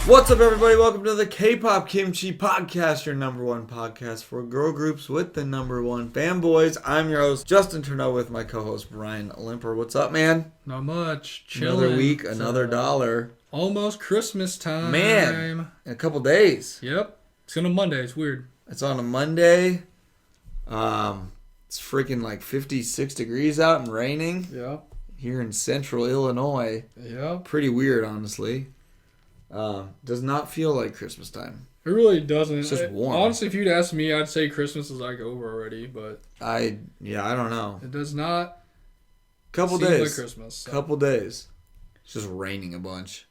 What's up, everybody? Welcome to the K-Pop Kimchi Podcast, your number one podcast for girl groups with the number one fanboys. I'm your host, Justin Turneau, with my co-host, Brian Limper. What's up, man? Not much. Chilling. Another week, another dollar. Almost Christmas time. Man, in a couple days. Yep. It's on a Monday. It's weird. It's on a Monday. It's freaking like 56 degrees out and raining. Yeah. Here in central Illinois. Yeah. Pretty weird, honestly. Does not feel like Christmas time. It really doesn't. It's just warm. Honestly, if you'd ask me, I'd say Christmas is like over already, but I don't know. it does not Couple seem days. like Christmas. So. Couple days. It's just raining a bunch.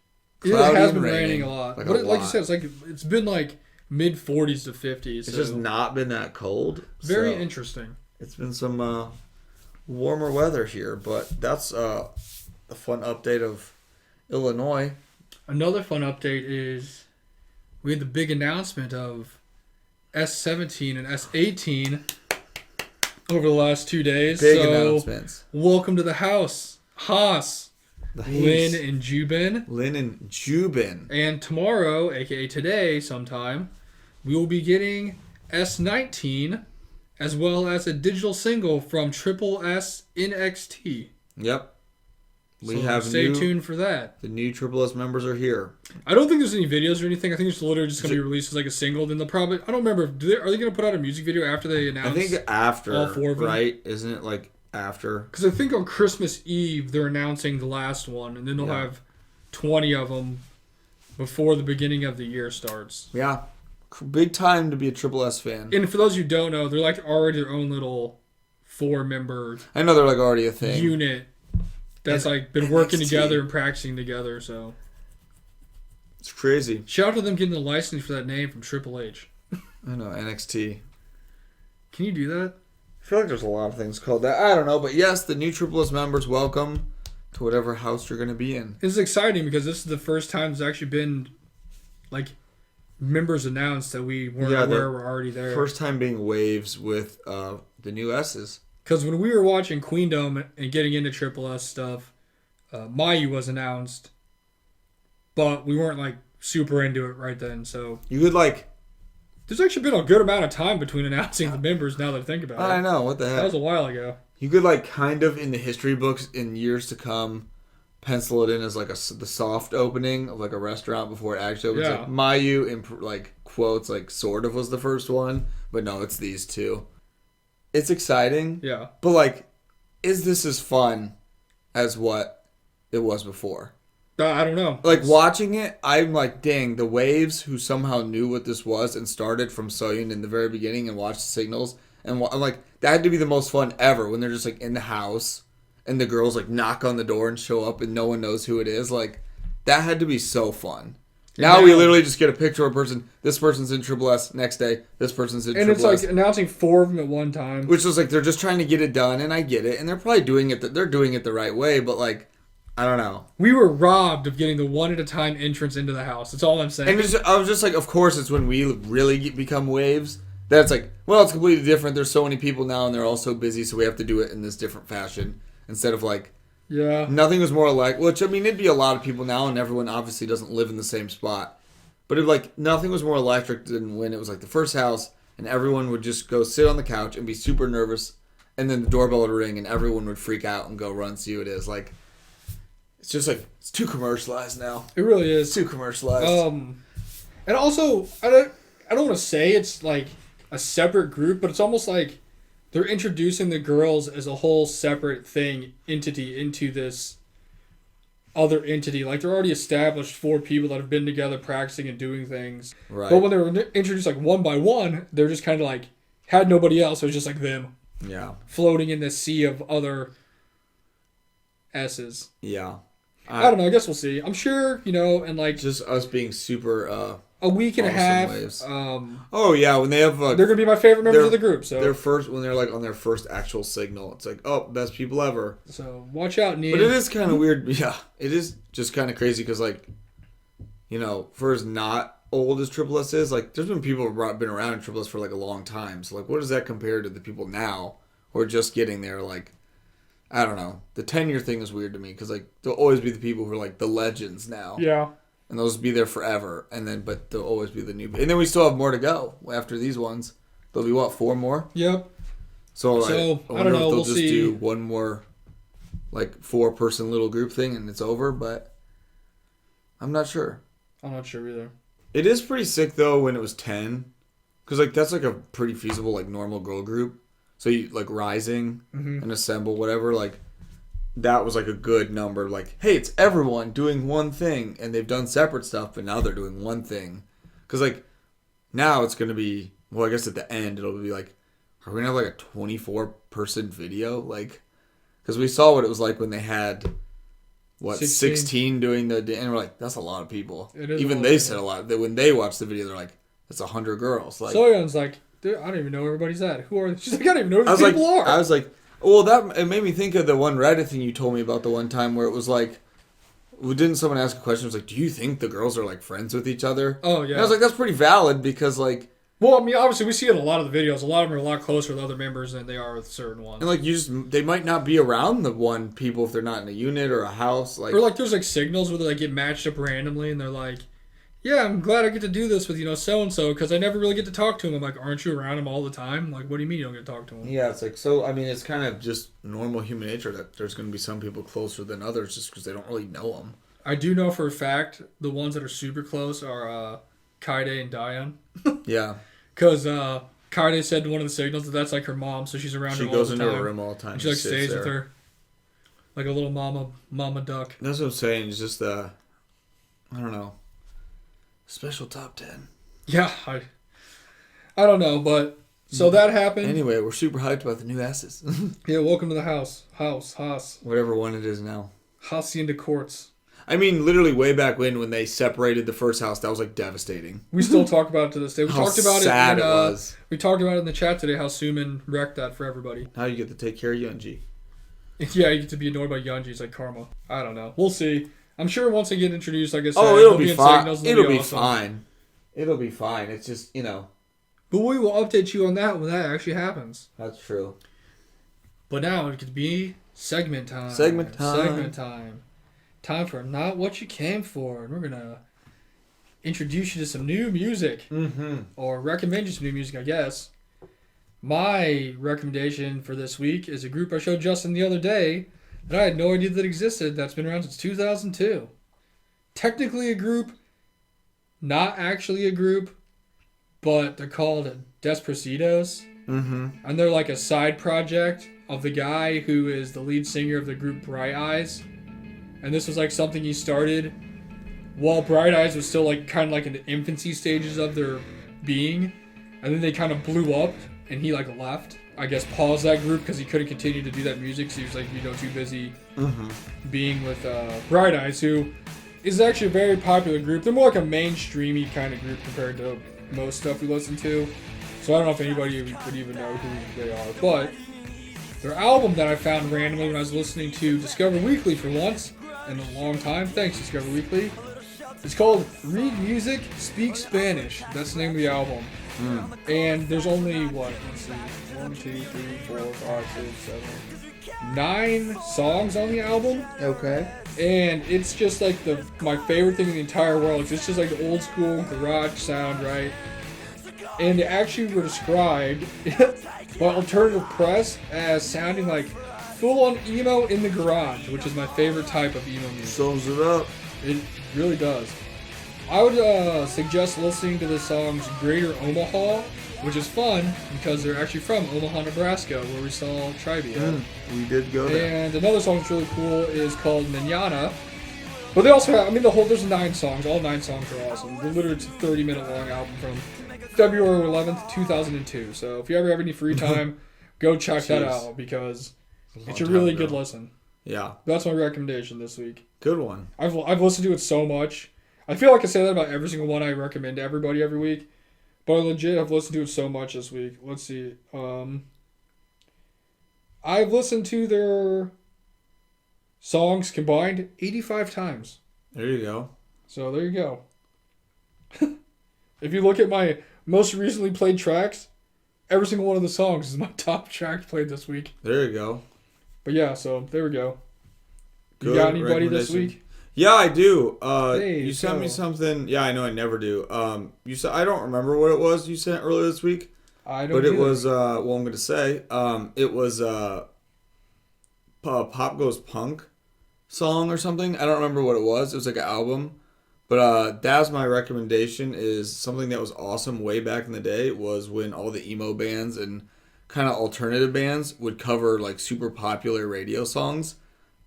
It Cloudy has and been raining a lot. Like, But like you said, it's been like mid 40s to 50s. It's just not been that cold. Very so interesting. It's been some warmer weather here, but that's a fun update of Illinois. Another fun update is we had the big announcement of S17 and S18 over the last 2 days. Big announcements. Welcome to the house. Haas, The Lynn and Jubin. Lynn and Jubin. And tomorrow, aka today sometime, we will be getting S19 as well as a digital single from Triple S NXT. Yep. Stay tuned for that. The new Triple S members are here. I don't think there's any videos or anything. I think it's literally just going to be released as like a single. Then they'll probably... I don't remember. Are they going to put out a music video after they announce? I think after, all four of them? right? Isn't it like after? Because I think on Christmas Eve, they're announcing the last one. And then they'll have 20 of them before the beginning of the year starts. Yeah. Big time to be a Triple S fan. And for those who don't know, they're like already their own little 4-member I know they're like already a thing. unit that's like been working NXT. together and practicing together. So It's crazy. shout out to them getting the license for that name from Triple H. I know, NXT. Can you do that? I feel like there's a lot of things called that. I don't know, but yes, the new Triple S members, welcome to whatever house you're going to be in. It's exciting because this is the first time there's actually been like members announced that we weren't aware were already there. First time being waves with the new S's. Because when we were watching Queendom and getting into Triple S stuff, Mayu was announced, but we weren't like super into it right then. So You could like... there's actually been a good amount of time between announcing the members now that I think about it. I know, what the heck. That was a while ago. You could like kind of in the history books in years to come pencil it in as like the soft opening of like a restaurant before it actually opens. Yeah. Like Mayu in like quotes like sort of was the first one, but no, it's these two. It's exciting. Yeah. But like, is this as fun as what it was before? I don't know. Like watching it, I'm like, dang, the Waves who somehow knew what this was and started from Soyun in the very beginning and watched the signals. And I'm like, that had to be the most fun ever when they're just like in the house and the girls like knock on the door and show up and no one knows who it is. Like, that had to be so fun. Now we literally just get a picture of a person. This person's in Triple S. Next day, this person's in Triple S. And it's like announcing 4 of them at one time. Which is like, they're just trying to get it done, and I get it. And they're probably doing it, they're doing it the right way, but like, I don't know. We were robbed of getting the one at a time entrance into the house. That's all I'm saying. And I was just like, of course, it's when we really become Waves. That's like, well, it's completely different. There's so many people now, and they're all so busy, so we have to do it in this different fashion. Instead of like, yeah. Nothing was more like, which I mean, it'd be a lot of people now, and everyone obviously doesn't live in the same spot. But it like, nothing was more electric than when it was like the first house, and everyone would just go sit on the couch and be super nervous, and then the doorbell would ring, and everyone would freak out and go run see who it is. Like, it's just like, it's too commercialized now. It really is. It's too commercialized. And also, I don't want to say it's like a separate group, but it's almost like they're introducing the girls as a whole separate entity into this other entity. Like, they're already established 4 people that have been together practicing and doing things. Right. But when they were introduced like one by one, they're just kind of like had nobody else. It was just like them. Yeah. Floating in this sea of other S's. Yeah. I don't know. I guess we'll see. I'm sure, and like Just us being super... a week and a awesome half. Waves. Oh yeah, when they have They're gonna be my favorite members of the group. So when they're like on their first actual signal, it's like, oh, best people ever. So watch out, Neil. But it is kind of weird. Yeah, it is just kind of crazy because like, for as not old as Triple S is, like there's been people who've been around in Triple S for like a long time. So like, what does that compare to the people now who are just getting there? Like, I don't know. The tenure thing is weird to me because like there'll always be the people who are like the legends now. Yeah. and those will be there forever. And then, but there'll always be the new. And then we still have more to go after these ones. There'll be what, 4 more? Yep. So I don't know. If they'll We'll just see. do one more, like 4-person little group thing, and it's over. But I'm not sure. I'm not sure either. It is pretty sick though when it was 10, because like that's like a pretty feasible like normal girl group. So you like Rising and Assemble, whatever, like that was like a good number. Like, hey, it's everyone doing one thing, and they've done separate stuff, but now they're doing one thing. Because like now it's gonna be, well, I guess at the end it'll be like, are we gonna have like a 24-person video? Like, because we saw what it was like when they had 16 doing the, and we're like, that's a lot of people. Even they said a lot. That when they watched the video, they're like, that's 100 girls. Like, Soyeon's like, dude, I don't even know where everybody's at. Who are they? She's like, I don't even know who these people are. I was like, well, it made me think of the one Reddit thing you told me about the one time where it was like, didn't someone ask a question? It was like, do you think the girls are like friends with each other? Oh, yeah. And I was like, that's pretty valid because like, well, I mean, obviously we see it in a lot of the videos. A lot of them are a lot closer with other members than they are with certain ones. and like they might not be around the one people if they're not in a unit or a house. Like, or like there's like signals where they like get matched up randomly and they're like, yeah, I'm glad I get to do this with, so-and-so because I never really get to talk to him. I'm like, aren't you around him all the time? Like, what do you mean you don't get to talk to him? yeah, it's like, so, I mean, it's kind of just normal human nature that there's going to be some people closer than others just because they don't really know them. I do know for a fact the ones that are super close are Kaide and Diane. Yeah. Because Kaide said to one of the signals that that's like her mom, so she's around her all the time. She goes into her room all the time. She like stays with her. Like a little mama duck. That's what I'm saying. It's just I don't know. Special top 10. Yeah, I don't know, but so that happened. Anyway, we're super hyped about the new asses. Yeah, welcome to the house. Haas. Whatever one it is now. Hacienda Courts. I mean, literally way back when they separated the first house, that was like devastating. We still talk about it to this day. We How talked about sad it. It was. We talked about it in the chat today. How Suman wrecked that for everybody. Now you get to take care of Yunji. Yeah, you get to be annoyed by Yunji. It's like karma. I don't know. We'll see. I'm sure once they get introduced, like I said, it'll be fine. It'll be awesome. Fine. It'll be fine. It's just, But we will update you on that when that actually happens. That's true. But now it could be segment time. Segment time. Time for Not What You Came For. And we're going to introduce you to some new music. Mm-hmm. Or recommend you some new music, I guess. My recommendation for this week is a group I showed Justin the other day that I had no idea that existed, that's been around since 2002. Technically a group, not actually a group, but they're called Desaparecidos. Mm-hmm. And they're like a side project of the guy who is the lead singer of the group Bright Eyes. And this was like something he started while Bright Eyes was still like kind of like in the infancy stages of their being. And then they kind of blew up and he like left. I guess paused that group because he couldn't continue to do that music. So he was like, too busy being with Bright Eyes, who is actually a very popular group. They're more like a mainstreamy kind of group compared to most stuff we listen to. So I don't know if anybody would even know who they are. But their album that I found randomly when I was listening to Discover Weekly for once in a long time. Thanks, Discover Weekly. It's called Read Music, Speak Spanish. That's the name of the album. And there's only, let's see, 1, 2, 3, 4, 5, 6, 7, 9 songs on the album. Okay. And it's just like my favorite thing in the entire world. It's just like the old school garage sound, right? And they actually were described by alternative press as sounding like full-on emo in the garage, which is my favorite type of emo music. Sums it up. It really does. I would suggest listening to the songs Greater Omaha, which is fun because they're actually from Omaha, Nebraska, where we saw Tribia. We did go there. And another song that's really cool is called Manana. But they also have, there's 9 songs. All 9 songs are awesome. They're literally, it's a 30-minute long album from February 11th, 2002. So if you ever have any free time, go check that out because it's a really good listen. Yeah. That's my recommendation this week. Good one. I've listened to it so much. I feel like I say that about every single one I recommend to everybody every week. But I legit have listened to it so much this week. Let's see. I've listened to their songs combined 85 times. There you go. So there you go. If you look at my most recently played tracks, every single one of the songs is my top track played this week. There you go. But yeah, so there we go. You Good got anybody this week? Yeah, I do. Hey, You sent me so something. Yeah, I know I never do. You said I don't remember what it was you sent earlier this week, I don't but it either. was well, I'm gonna say it was Pop Goes Punk song or something. I don't remember what it was. It was like an album. But that's my recommendation is something that was awesome way back in the day was when all the emo bands and kind of alternative bands would cover like super popular radio songs.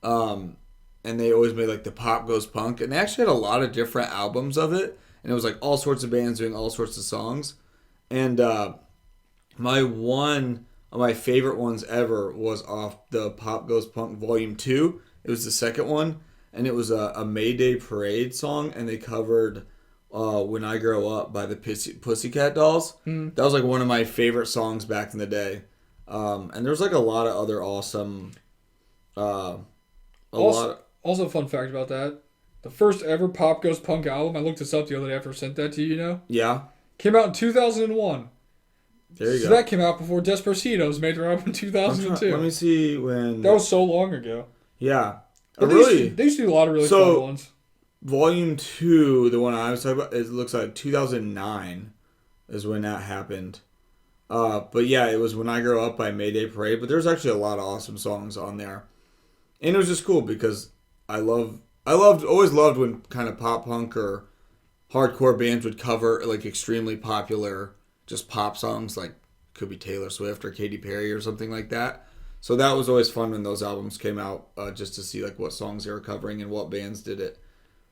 Um, and they always made like the Pop Goes Punk. And they actually had a lot of different albums of it. And it was like all sorts of bands doing all sorts of songs. And my one of my favorite ones ever was off the Pop Goes Punk Volume 2. It was the second one, and it was a Mayday Parade song, and they covered When I Grow Up by the Pussycat Dolls. That was like one of my favorite songs back in the day. And there's like a lot of other awesome... Also, fun fact about that. The first ever Pop Goes Punk album, I looked this up the other day after I sent that to you, you know? Yeah. Came out in 2001. There you So go. that came out before Desaparecidos made their album in 2002. Let me see when... That was so long ago. Yeah. But Really? they used to do a lot of really fun ones. Volume 2, the one I was talking about, it looks like 2009 is when that happened. But yeah, it was When I Grow Up by Mayday Parade. But there's actually a lot of awesome songs on there. And it was just cool because always loved when kind of pop punk or hardcore bands would cover like extremely popular just pop songs, like could be Taylor Swift or Katy Perry or something like that. So that was always fun when those albums came out, just to see like what songs they were covering and what bands did it.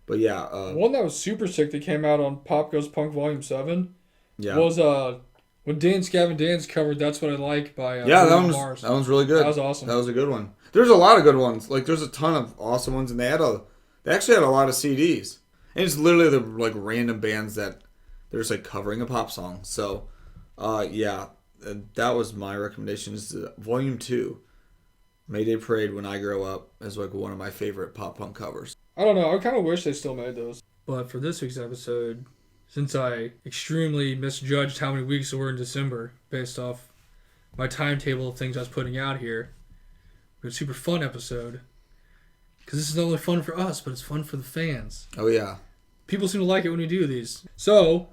But yeah, One that was super sick that came out on Pop Goes Punk Volume 7 yeah, was when Dance Gavin Dance covered That's What I Like by yeah, Bruno Mars. that one's really good. That was awesome. That was a good one. There's a lot of good ones. Like there's a ton of awesome ones, and they actually had a lot of CDs. And it's literally the like random bands that they're just like covering a pop song. So, yeah, that was my recommendation. Is Volume 2, Mayday Parade When I Grow Up is like one of my favorite pop punk covers. I don't know. I kind of wish they still made those. But for this week's episode, since I extremely misjudged how many weeks there were in December based off my timetable of things I was putting out here, we had a super fun episode. Because this is not only fun for us, but it's fun for the fans. Oh yeah, People seem to like it when we do these. So,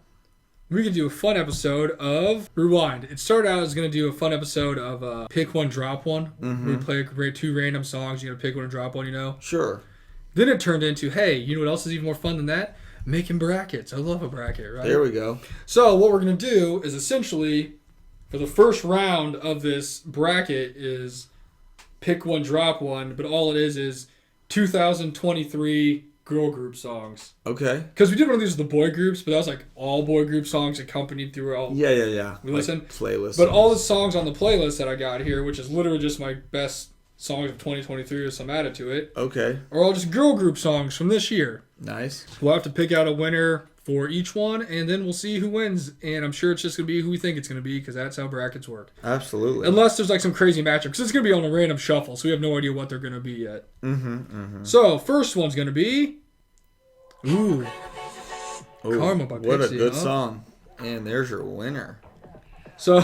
we could do a fun episode of Rewind. It started out as going to do a fun episode of Pick One, Drop One. Mm-hmm. We play two random songs. You got to pick one and drop one, you know? sure. Then it turned into, hey, you know what else is even more fun than that? Making brackets. I love a bracket, right? There we go. So what we're going to do is essentially, for the first round of this bracket is pick one, drop one, but all it is 2023 girl group songs. Okay. Because we did one of these with the boy groups, but that was like all boy group songs accompanied through all. Yeah. We listen. Playlist. But all the songs on the playlist that I got here, which is literally just my best songs of 2023 with some added to it, Okay. are all just girl group songs from this year. Nice. We'll have to pick out a winner for each one, and then we'll see who wins. And I'm sure it's just going to be who we think it's going to be, because that's how brackets work. Absolutely. Unless there's like some crazy matchup, because it's going to be on a random shuffle, so we have no idea what they're going to be yet. Mm-hmm. So, first one's going to be... Ooh. Karma by What Pixie, a good huh? song. And there's your winner. So,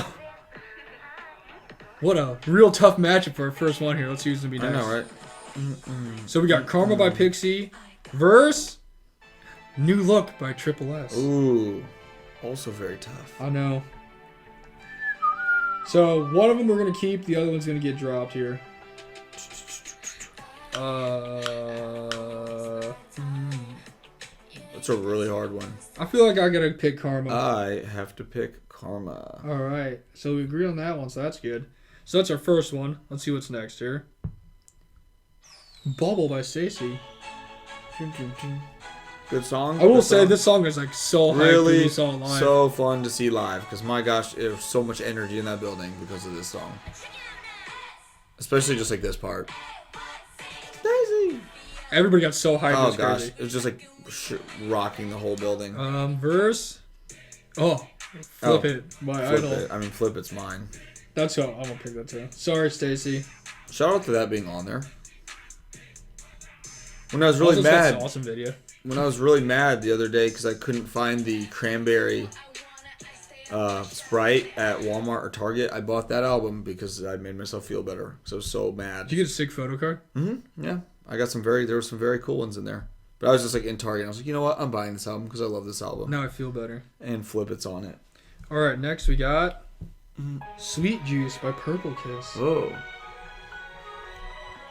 what a real tough matchup for our first one here. Let's see who's going to be I next. know, right? So we got Karma by Pixie versus New Look by Triple S. Ooh. Also very tough. I know. So one of them we're going to keep, the other one's going to get dropped here. That's a really hard one. I feel like I got to pick Karma. I have to pick Karma. All right. So we agree on that one, so that's good. So that's our first one. Let's see what's next here. Bubble by Stacey. Good song. I will Good say song. this song is like so hyped when Really you saw it live. so fun to see live because my gosh, there's so much energy in that building because of this song. Especially just like this part. Daisy. Everybody got so hyped. It Oh was gosh, crazy. it was just like rocking the whole building. Verse. Oh, Flip It by Flip Idol. It. I mean, Flip It's mine. That's how I'm gonna pick that too. Sorry, Stacy. Shout out to that being on there. When I was really Also, it's got mad, an awesome video. when I was really mad the other day because I couldn't find the Cranberry Sprite at Walmart or Target, I bought that album because I made myself feel better because I was so mad. Did you get a sick photo card? Yeah, I got there were some very cool ones in there, But I was just like in Target. And I was like, you know what? I'm buying this album because I love this album. Now I feel better. And Flip It's on it. All right, next we got Sweet Juice by Purple Kiss. Oh.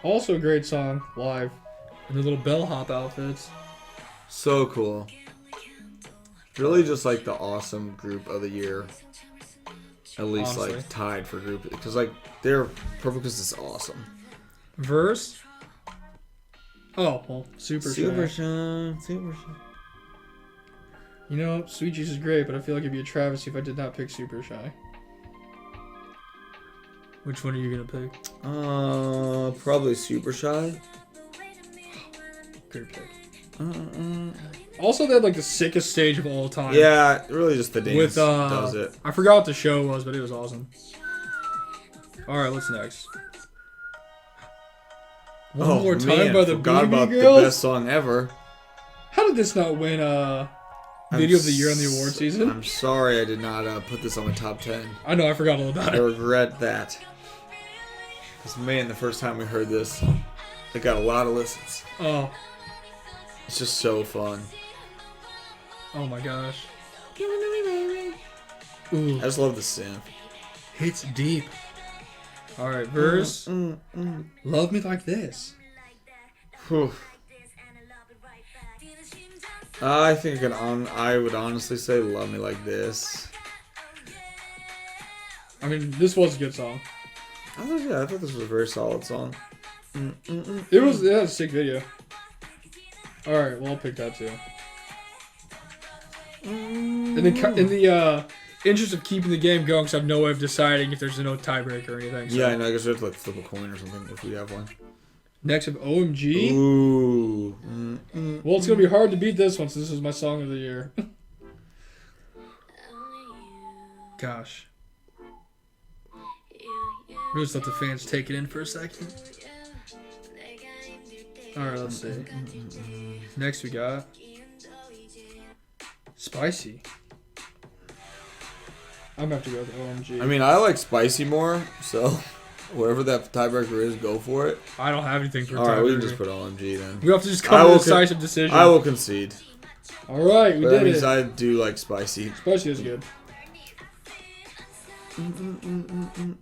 Also a great song live in the little bellhop outfits. So cool. Really just like the awesome group of the year. At least Honestly. like tied for group. Because like their Purple Kiss is awesome. Verse. Oh, well, Super Shy. Shy. You know, Sweet Juice is great, but I feel like it'd be a travesty if I did not pick Super Shy. Which one are you going to pick? Probably Super Shy. Great pick. Also, they had like the sickest stage of all time. Yeah, really just the dance With, does it. I forgot what the show was, but it was awesome. Alright, what's next? One More Time by the forgot BB about Girls? the best song ever. How did this not win Video of the Year on the award season? I'm sorry I did not put this on the top 10. I know, I forgot all about I it. regret that. Because, man, the first time we heard this, it got a lot of listens. Oh. It's just so fun. Oh my gosh. Give it to me, baby. Ooh. I just love the synth. Hits deep. Alright, verse. Love Me Like This. Whew. I think I would honestly say Love Me Like This. I mean, this was a good song. I thought this was a very solid song. It had a sick video. Alright, well, I'll pick that too. In the interest of keeping the game going, because I have no way of deciding if there's no tiebreaker or anything. So. Yeah, I know. I guess we have to like flip a coin or something if we have one. Next up, OMG. Ooh. Well, it's going to be hard to beat this one, since this is my song of the year. Gosh. We'll just let the fans take it in for a second. Alright, let's see. Next we got Spicy. I'm going to have to go with OMG. I mean, I like Spicy more, so whatever that tiebreaker is, go for it. I don't have anything for Alright, we can tiebreaker. just put OMG then. We have to just come to a decisive decision. I will concede. Alright, we But did that means it. I do like Spicy. Spicy is good.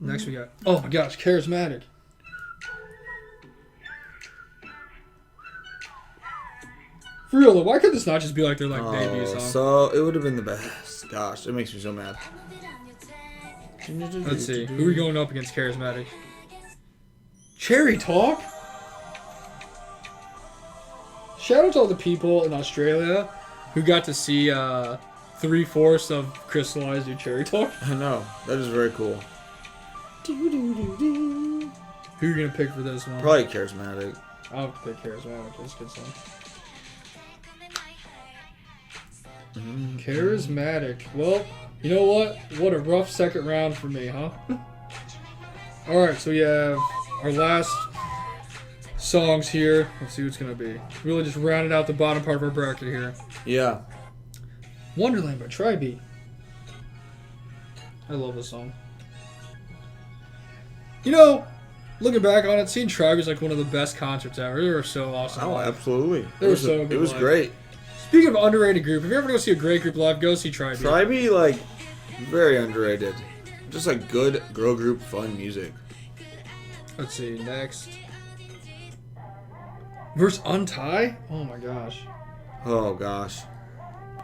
Next we got, oh my gosh, Charismatic. For real though, why could this not just be like their like debut song? So it would have been the best. Gosh, it makes me so mad. Let's see, who are we going up against Charismatic? Cherry Talk? Shout out to all the people in Australia who got to see 3/4 of Crystallized do Cherry Talk. I know. That is very cool. Who are you gonna pick for this one? Probably Charismatic. I'll have to pick Charismatic. That's a good song. Charismatic. Well, you know what? What a rough second round for me, huh? Alright, so we have our last songs here. Let's see what it's gonna be. Really just rounding out the bottom part of our bracket here. Yeah. Wonderland by Tribe. I love this song. You know, looking back on it, seeing Tribe is like one of the best concerts ever. They were so awesome. Oh, live. absolutely. They were so good It was live. great. Speaking of underrated group, if you ever go see a great group live, go see Tribe. Tribe, like, very underrated. Just like good girl group fun music. Let's see, next. Verse Untie? Oh my gosh. Oh gosh.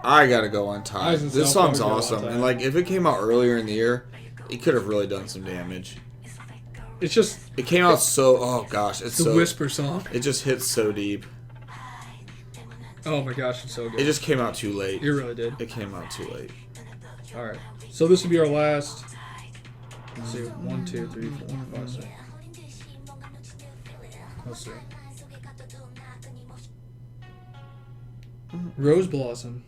I gotta go on time. Eyes and This Self song's gotta go awesome. Untie. And like if it came out earlier in the year, it could have really done some damage. It's just It came out so oh gosh, it's the so Whisper song. it just hits so deep. Oh my gosh, it's so good. It just came out too late. It really did. It came out too late. Alright. So this will be our last. Let's see. 1, 2, 3, 4, 5, 6. Let's see. Rose Blossom.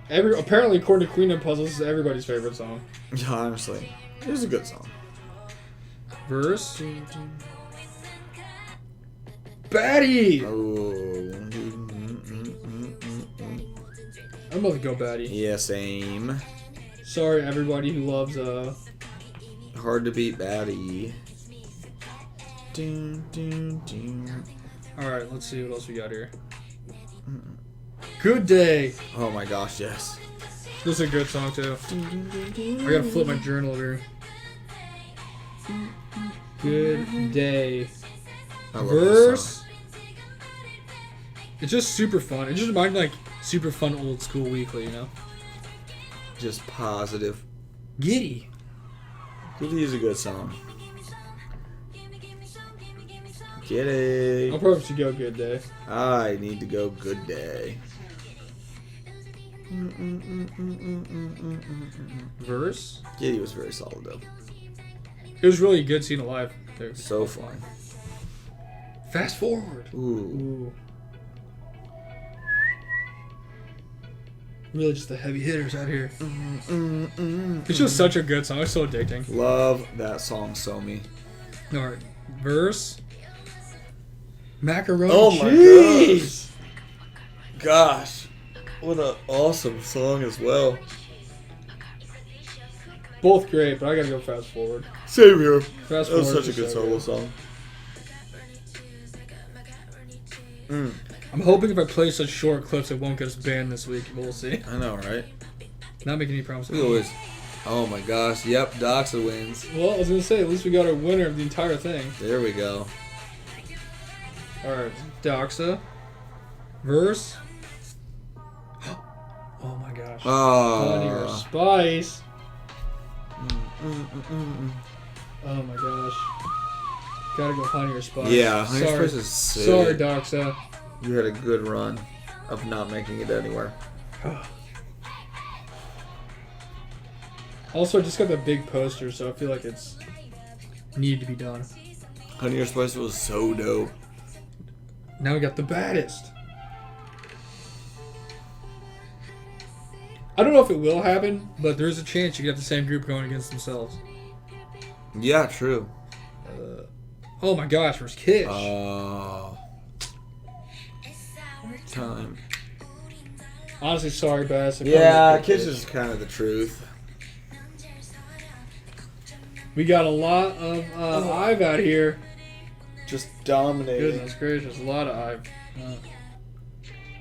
Apparently, according to Queen and Puzzles, this is everybody's favorite song. Yeah, honestly. It was a good song. Verse. Batty! Oh. I'm about to go Batty. Yeah, same. Sorry, everybody who loves Hard to beat Batty. All right, let's see what else we got here. Good Day. Oh my gosh, yes. This is a good song too. I gotta flip my journal here. Good Day. I love this Verse. song. It's just super fun. It just reminds me like super fun old school weekly, you know? Just positive. Giddy. Giddy is a good song. Giddy. I'll probably should go Good Day. I need to go Good Day. Verse. Giddy was very solid though. It was really good seeing it live. There. So fun. Fast forward. Ooh. Ooh. Really just the heavy hitters out here. It's just such a good song. It's so addicting. Love that song, So Me. Alright. Verse. Macaroni Oh my cheese. Gosh. What an awesome song as well. Both great, but I gotta go fast forward. Same here. Fast That was forward. such a good solo song. I'm hoping if I play such short clips, it won't get us banned this week. We'll see. I know, right? Not making any promises. We always. Oh my gosh. Yep, Doxa wins. Well, I was gonna say, at least we got our winner of the entire thing. There we go. Alright, Doxa. Verse. Oh my gosh. Honey or Oh. spice. Oh my gosh. Gotta go honey or spice. Yeah, Honey or Sorry. Spice is sick. Sorry, Doxa. You had a good run of not making it anywhere. Also, I just got the big poster, so I feel like it's need to be done. Honey or Spice was so dope. Now we got the baddest. I don't know if it will happen, but there's a chance you get the same group going against themselves. Yeah, true. Oh my gosh, where's Kish? Time. Honestly, sorry, Bass. Yeah, Kish is kind of the truth. We got a lot of Ive out here. Just dominating. Goodness gracious, a lot of Ive.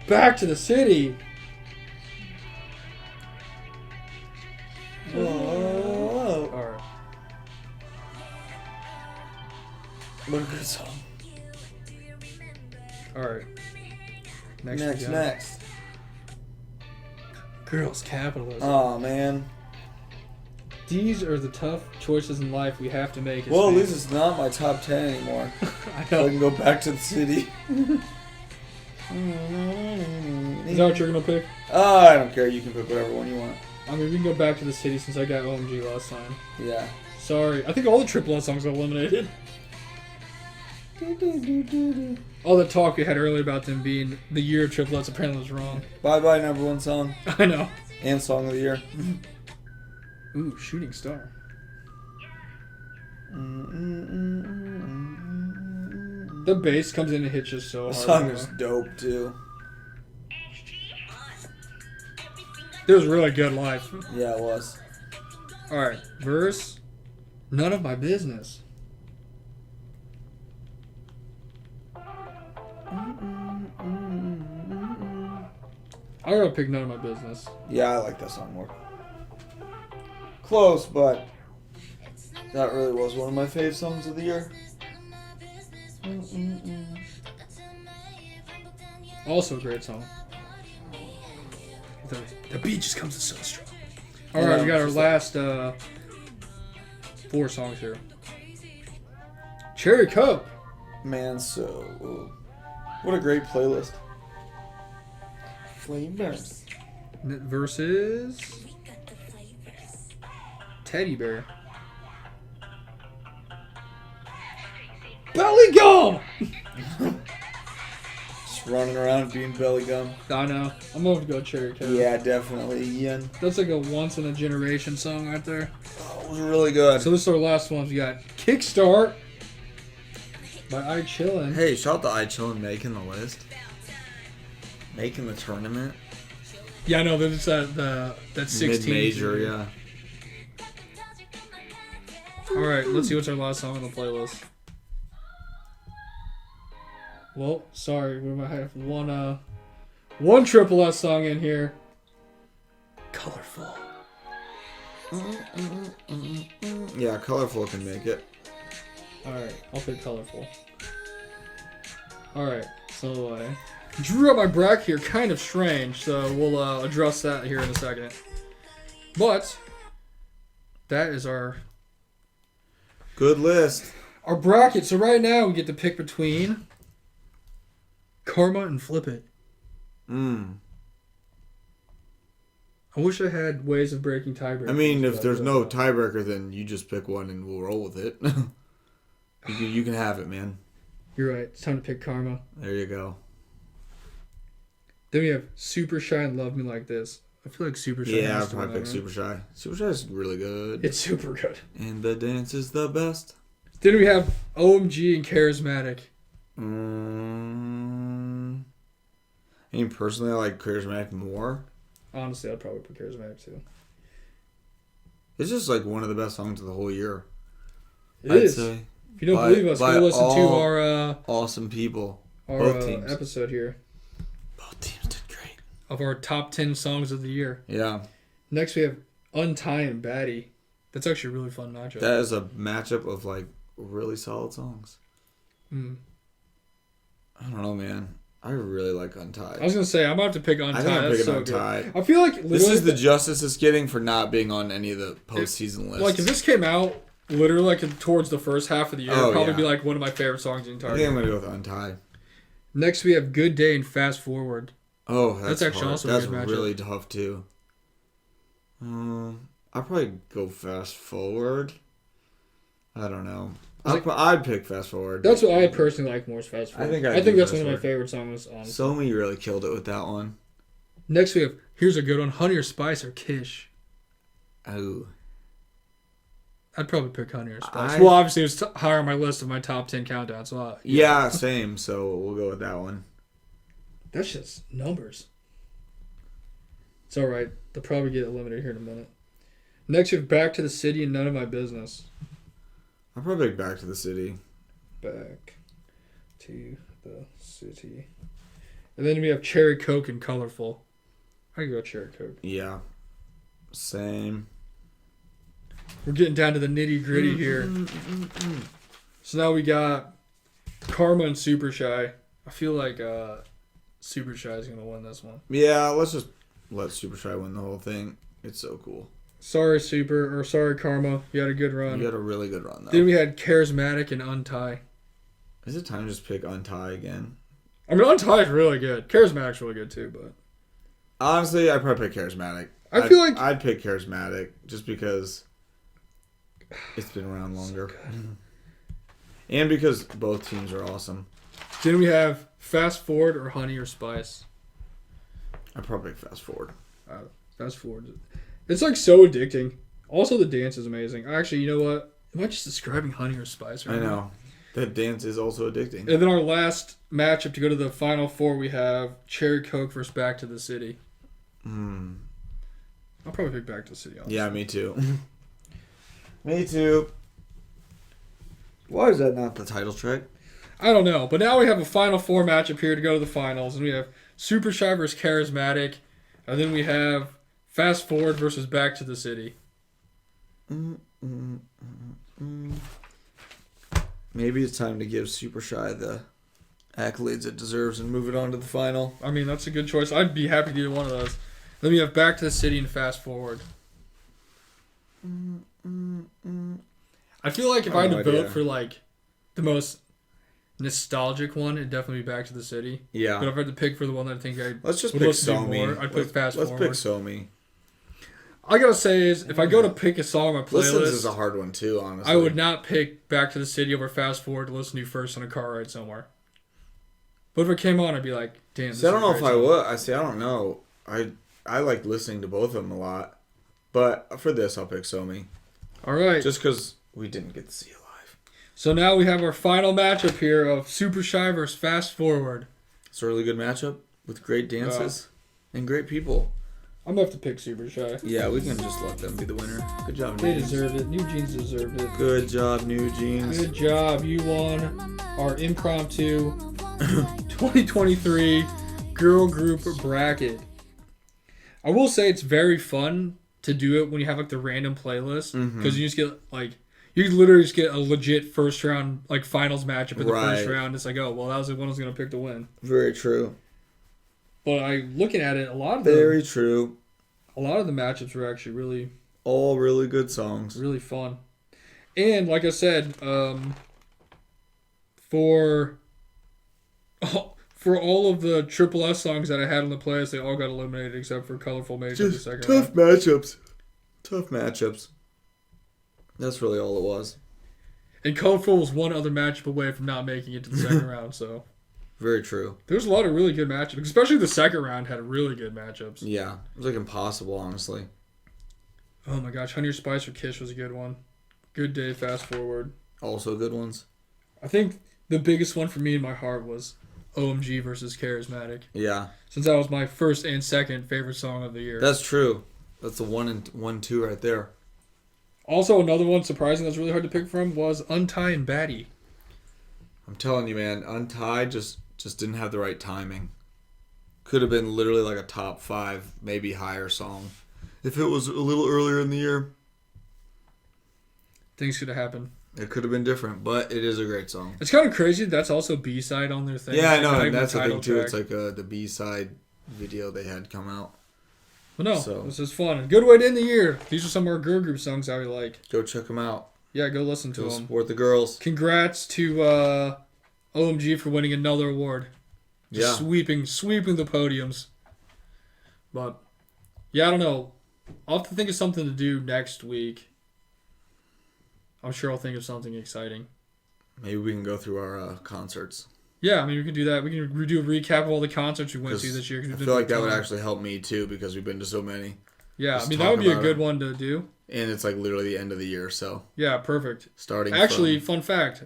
Back to the city. Oh, All right. what a good song. All right. Next. Next. Girls capitalism. Oh man. These are the tough choices in life we have to make. As Well, at fans. least it's not my top 10 anymore. I So I know. can go back to the city. Is that what you're gonna pick? I don't care. You can pick whatever one you want. I mean, we can go back to the city since I got OMG last time. Yeah. Sorry, I think all the Triple S songs got eliminated. All the talk we had earlier about them being the year of triplets apparently was wrong. Bye bye, number one song I know. and song of the year. Ooh, Shooting Star. The bass comes in and hits you so The hard. song is dope too. It was really good live. Yeah, it was. Alright, verse. None of my business. I'm gonna pick None of My Business. Yeah, I like that song more. Close, but that really was one of my fave songs of the year. Also a great song. The beat just comes in so strong. Alright, we got our last 4 songs here. Cherry Coke. Man, so what a great playlist. Flavors. Versus Teddy Bear. Belly Gum! Just running around being belly gum. I know. I'm going to go Cherry Coke. Yeah, definitely, Ian. That's like a once in a generation song right there. Oh, it was really good. So this is our last one. We got Kickstart by I Chillin'. Hey, shout out to I Chillin' making the list. Making the tournament. Yeah, I know. There's that 16. Mid-major, yeah. All right, let's see what's our last song on the playlist. Well, sorry, we might have one Triple S song in here. Colorful. Yeah, colorful can make it. Alright, I'll pick Colorful. Alright, so I drew up my bracket here, kind of strange, so we'll address that here in a second. But that is our Good list. bracket. So right now we get to pick between Karma and Flip It. I wish I had ways of breaking tiebreakers. I mean, if there's no tiebreaker, then you just pick one and we'll roll with it. You can have it, man. You're right. It's time to pick Karma. There you go. Then we have Super Shy and Love Me Like This. I feel like Super Shy. Yeah, has I'd to probably win, pick right? Super Shy. Super Shy is really good. It's super good. And the dance is the best. Then we have OMG and Charismatic. I mean, personally, I like Charismatic more. Honestly, I'd probably put Charismatic too. It's just like one of the best songs of the whole year. It I'd is. say. If you don't believe us, go listen to our awesome people. Both teams. episode here Both teams did great. of our top 10 songs of the year. Yeah. Next, we have Untie and Baddie. That's actually a really fun matchup. That is a matchup of like really solid songs. I don't know, man. I really like Untied. I was gonna say I'm about to pick Untie. I think I'm That's picking so Untied. good. I feel like This is the justice it's getting for not being on any of the postseason lists. like if this came out literally like towards the first half of the year, it'd probably yeah. be like one of my favorite songs in the I entire think I'm year. gonna go with Untied. Next, we have Good Day and Fast Forward. Oh, that's actually hard. also a That's good matchup. really tough too. I'd probably go Fast Forward. I don't know. I'd pick Fast Forward. That's what I personally like more is Fast Forward. I think do that's Fast one of my Forward. favorite songs. Honestly. Somi really killed it with that one. Next, we have here's a good one: Honey or Spice or Kish. Oh. I'd probably pick Honey or Spice. Well, obviously, it was higher on my list of my top 10 countdown. So Yeah, same. So we'll go with that one. That's just numbers. It's all right. They'll probably get eliminated here in a minute. Next, we have Back to the City and None of My Business. I'll probably pick Back to the City. Back to the City. And then we have Cherry Coke and Colorful. I could go Cherry Coke. Yeah. Same. We're getting down to the nitty gritty here. So now we got Karma and Super Shy. I feel like Super Shy is going to win this one. Yeah, let's just let Super Shy win the whole thing. It's so cool. Sorry, sorry, Karma. You had a good run. You had a really good run, though. Then we had Charismatic and Untie. Is it time to just pick Untie again? I mean, Untie is really good. Charismatic's really good too, but Honestly, I'd probably pick Charismatic. I feel like I'd pick Charismatic just because it's been around longer. And because both teams are awesome. Then we have Fast Forward or Honey or Spice. I'd probably pick Fast Forward. Fast Forward. It's like so addicting. Also, the dance is amazing. Actually, you know what? Am I just describing Honey or Spice right I now? know. That dance is also addicting. And then our last matchup to go to the Final Four, we have Cherry Coke versus Back to the City. I'll probably pick Back to the City. Honestly. Yeah, me too. Me too. Why is that not the title track? I don't know, but now we have a Final Four matchup here to go to the finals, and we have Super Shy versus Charismatic, and then we have Fast Forward versus Back to the City. Maybe it's time to give Super Shy the accolades it deserves and move it on to the final. I mean, that's a good choice. I'd be happy to do one of those. Then we have Back to the City and Fast Forward. I feel like if I had to vote for like the most nostalgic one, it'd definitely be Back to the City. Yeah. But if I had to pick for the one that I think I Let's just would pick listen to Somi. more, I'd pick Fast Forward. Let's pick Somi. I gotta say is, if I go to pick a song on my Listens is playlist, a hard one too, honestly. I would not pick Back to the City over Fast Forward to listen to first on a car ride somewhere. But if it came on, I'd be like, damn. See, I don't know if I would. I don't know. I like listening to both of them a lot. But for this, I'll pick Somi. All right. Just because we didn't get to see it live. So now we have our final matchup here of Super Shy versus Fast Forward. It's a really good matchup with great dances and great people. I'm going to have to pick Super Shy. Yeah, we can just let them be the winner. Good job, They New Jeans. deserved it. New Jeans deserved it. Good job, New Jeans. Good job. You won our impromptu 2023 girl group bracket. I will say it's very fun to do it when you have like the random playlist because you just get like you literally just get a legit first round like finals matchup in the first round. It's like, oh well, that was the one who's gonna pick to win. Very true. But looking at it, a lot of the matchups were actually really all really good songs, really fun. And like I said, for all of the Triple S songs that I had on the playlist, they all got eliminated except for Colorful Mage in the second round. Tough matchups. That's really all it was. And Colorful was one other matchup away from not making it to the second round, so. Very true. There's a lot of really good matchups, especially the second round had really good matchups. Yeah, it was like impossible, honestly. Oh my gosh, Honey or Spice or Kish was a good one. Good day, fast forward. Also good ones. I think the biggest one for me in my heart was OMG versus Charismatic. Yeah. Since that was my first and second favorite song of the year. That's true. That's the 1-2 right there. Also, another one surprising that's really hard to pick from was Untie and Batty. I'm telling you, man, Untie just didn't have the right timing. Could have been literally like a top 5, maybe higher song. If it was a little earlier in the year, things could have happened. It could have been different, but it is a great song. It's kind of crazy. That's also B-side on their thing. Yeah, I know. And that's the thing, too. It's like the B-side video they had come out. But no, this is fun. Good way to end the year. These are some of our girl group songs that we like. Go check them out. Yeah, go listen to them. Support the girls. Congrats to OMG for winning another award. Just sweeping the podiums. But, yeah, I don't know. I'll have to think of something to do next week. I'm sure I'll think of something exciting. Maybe we can go through our concerts. Yeah, I mean, we can do that. We can do a recap of all the concerts we went to this year. I feel like that would actually help me, too, because we've been to so many. Yeah, I mean, that would be a good one to do. And it's like literally the end of the year, so. Yeah, perfect. Actually, fun fact.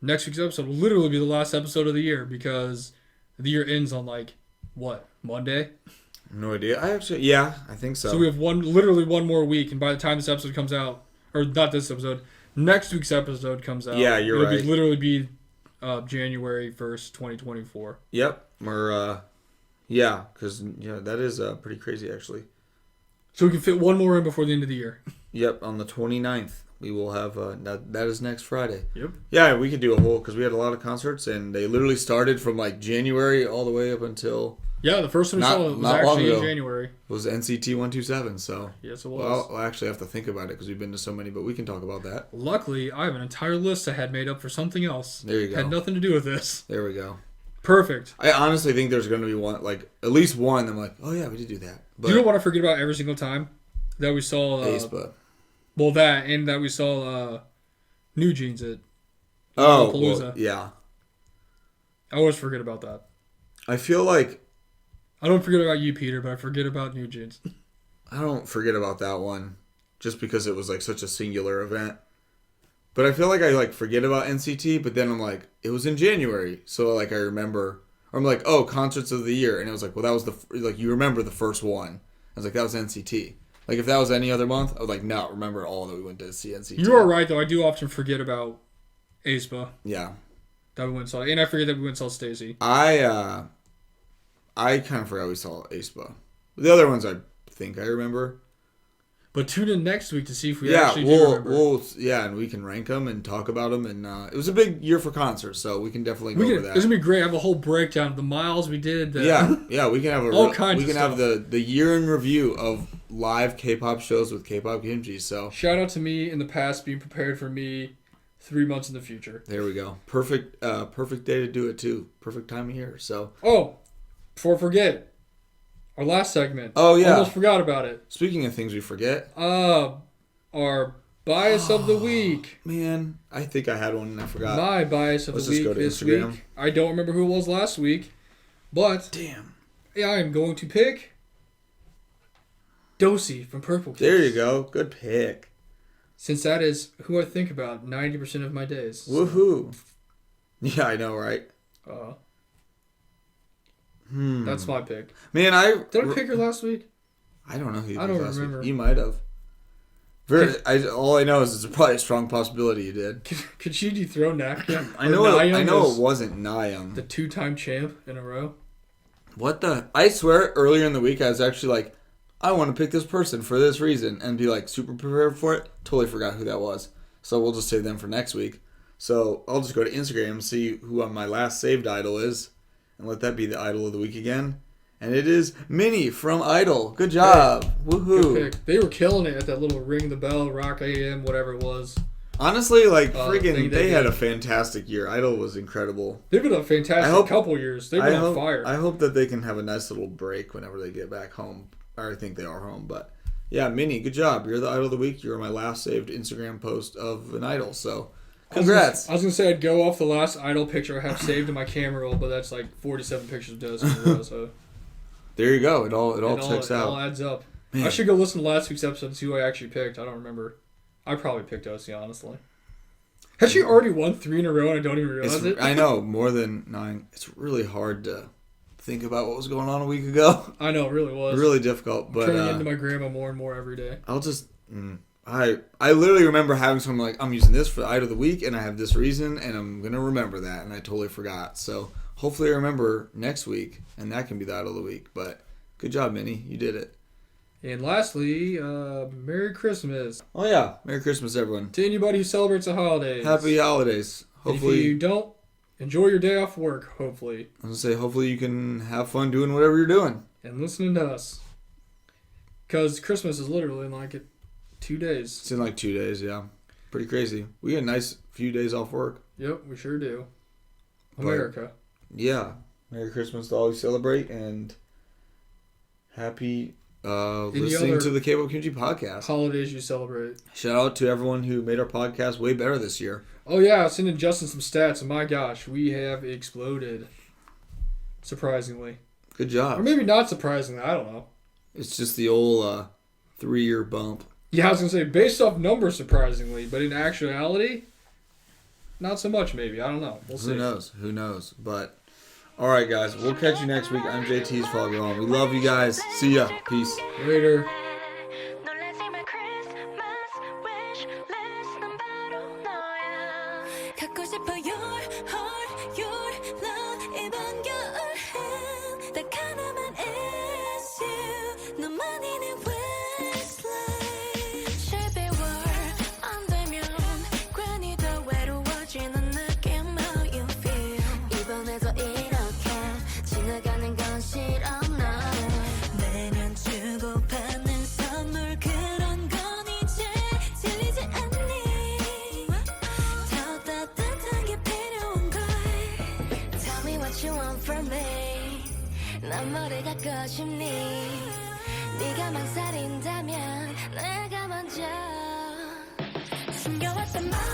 Next week's episode will literally be the last episode of the year because the year ends on, like, what, Monday? No idea. I think so. So we have literally one more week, and by the time this episode comes out, or not this episode, next week's episode comes out. Yeah, you're right. It'll literally be January 1st, 2024. Yep. Because that is pretty crazy, actually. So we can fit one more in before the end of the year. Yep, on the 29th. We will have, that is next Friday. Yep. Yeah, we could do a whole, because we had a lot of concerts, and they literally started from, like, January all the way up until... Yeah, the first one we saw was actually in January. It was NCT 127, so... Yes, it was. Well, I'll actually have to think about it, because we've been to so many, but we can talk about that. Luckily, I have an entire list I had made up for something else. There you go. Had nothing to do with this. There we go. Perfect. I honestly think there's going to be one, like, at least one, I'm like, oh yeah, we did do that. But, do you know what I forget about every single time? That we saw... aespa. Well, that, and that we saw New Jeans at Palooza. Well, yeah. I always forget about that. I feel like... I don't forget about you, Peter, but I forget about New Jeans. I don't forget about that one, just because it was like such a singular event. But I feel like I like forget about NCT, but then I'm like, it was in January, so like I remember. Or I'm like, oh, concerts of the year, and it was like, well, that was you remember the first one. I was like, that was NCT. Like if that was any other month, I would like not remember all that we went to see NCT. You are right though. I do often forget about aespa. Yeah. That we went and saw, and I forget that we went and saw Stacey. I kind of forgot we saw aespa. The other ones I think I remember. But tune in next week to see if we actually do remember. And we can rank them and talk about them. And it was a big year for concerts, so we can definitely go over that. It's gonna be great. I have a whole breakdown of the miles we did. We can have all kinds. We can have the year in review of live K-pop shows with K-pop Kimchi. So shout out to me in the past being prepared for me 3 months in the future. There we go. Perfect day to do it too. Perfect time of year. So before I forget. Our last segment. Oh, yeah. Almost forgot about it. Speaking of things we forget. Our bias of the week. Man, I think I had one and I forgot. My bias of the week this week. I don't remember who it was last week. But. Damn. Yeah, I'm going to pick Dosey from Purple Kiss. There you go. Good pick. Since that is who I think about 90% of my days. So. Woohoo. Yeah, I know, right? That's my pick. Man, did I pick her last week? I don't know who you picked last week. You might have. All I know is it's probably a strong possibility you did. Could she dethrone Nakia? I know it wasn't Niam. The 2-time champ in a row. What the? I swear, earlier in the week, I was actually like, I want to pick this person for this reason and be like super prepared for it. Totally forgot who that was. So we'll just save them for next week. So I'll just go to Instagram and see who my last saved idol is and let that be the idol of the week again. And it is Minnie from Idol. Good job. Woohoo. Good pick. They were killing it at that little Ring the Bell, Rock AM, whatever it was. Honestly, like, friggin', they had a fantastic year. Idol was incredible. They've been a fantastic couple years. They've been on fire. I hope that they can have a nice little break whenever they get back home. I think they are home. But, yeah, Minnie, good job. You're the Idol of the week. You're my last saved Instagram post of an Idol. So, congrats. I was going to say I'd go off the last Idol picture I have saved in my camera roll, but that's like 47 pictures of Des in a row, so... There you go. It all checks out. It all adds up. Man. I should go listen to last week's episode and see who I actually picked. I don't remember. I probably picked OC, honestly. Has she already won 3 in a row and I don't even realize it? I know, more than 9. It's really hard to think about what was going on a week ago. I know, it really was. Really difficult. But turning into my grandma more and more every day. I'll just... I literally remember having someone like, I'm using this for the Idol of the week and I have this reason and I'm going to remember that. And I totally forgot. So hopefully I remember next week and that can be the Idol of the week. But good job, Minnie. You did it. And lastly, Merry Christmas. Oh, yeah. Merry Christmas, everyone. To anybody who celebrates the holidays. Happy holidays. Hopefully. If you don't, enjoy your day off work, hopefully. I was going to say, hopefully you can have fun doing whatever you're doing. And listening to us. Because Christmas is literally in like 2 days. It's in like 2 days, yeah. Pretty crazy. We get a nice few days off work. Yep, we sure do. America. But, yeah. Merry Christmas to all who celebrate and happy... listening to the K-Pop Kimchi podcast. Holidays you celebrate. Shout out to everyone who made our podcast way better this year. Oh yeah, I was sending Justin some stats, and my gosh, we have exploded. Surprisingly. Good job. Or maybe not surprisingly, I don't know. It's just the old 3-year bump. Yeah, I was going to say, based off numbers, surprisingly, but in actuality, not so much maybe. I don't know. We'll see. Who knows? But... All right, guys. We'll catch you next week. I'm JT's Fogger On. We love you guys. See ya. Peace. Later. 난 뭐를 갖고 싶니 네가 망설인다면 내가 먼저 숨겨왔던 말